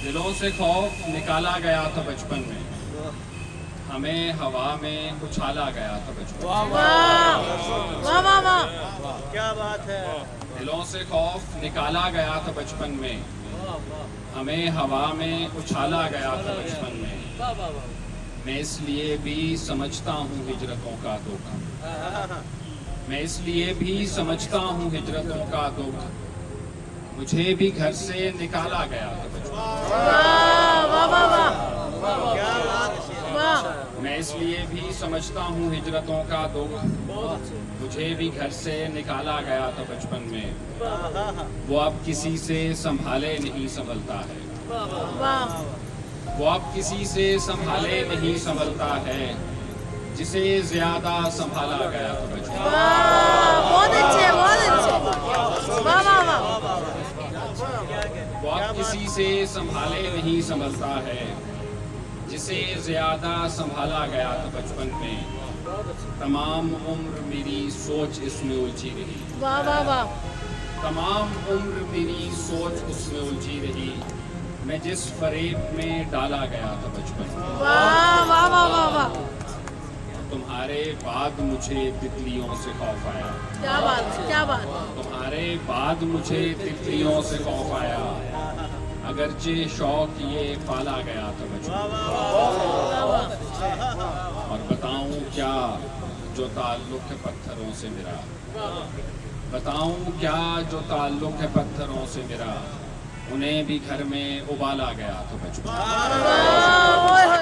दिलों से खौफ निकाला गया था बचपन में, हमें हवा में उछाला गया था बचपन में। वाह वाह वाह, क्या बात है। दिलों से खौफ निकाला गया था बचपन में, हमें हवा में उछाला गया था बचपन में। मैं इसलिए भी समझता हूँ हिजरतों का दुख, मैं इसलिए भी समझता हूँ हिजरतों का दुख, मुझे भी घर से निकाला गया था बचपन वाह वाह वाह क्या बात है। वाह, मैं इसलिए भी समझता हूँ हिजरतों का दुख, मुझे भी घर से निकाला गया था बचपन में। वो अब किसी से संभाले नहीं संभलता है, वाह वो अब किसी से संभाले नहीं संभलता है, जिसे ज्यादा संभाला गया था बचपन में। वाह, बहुत अच्छे बहुत अच्छे, वाह वाह वाह, वो अब किसी से संभाले नहीं संभलता है, जिसे ज्यादा संभाला गया था बचपन में। तमाम उम्र मेरी सोच इसमें उलझी रही, वाह वाह वाह, तमाम उम्र मेरी सोच उसमें उलझी रही, मैं जिस फरेब में डाला गया था बचपन में। वाह वाह वाह वाह वाह, तुम्हारे बाद मुझे तितलियों से खौफ आया, क्या बात क्या बात, तुम्हारे बाद मुझे तितलियों से खौफ आया, अगरचे शौक ये पाला गया था बचपन में। वाह वाह, और बताऊं क्या जो ताल्लुक है पत्थरों से मेरा, बताऊं क्या जो ताल्लुक है पत्थरों से मेरा, उन्हें भी घर में उबाला गया था बचपन में। वाह, ओए होए।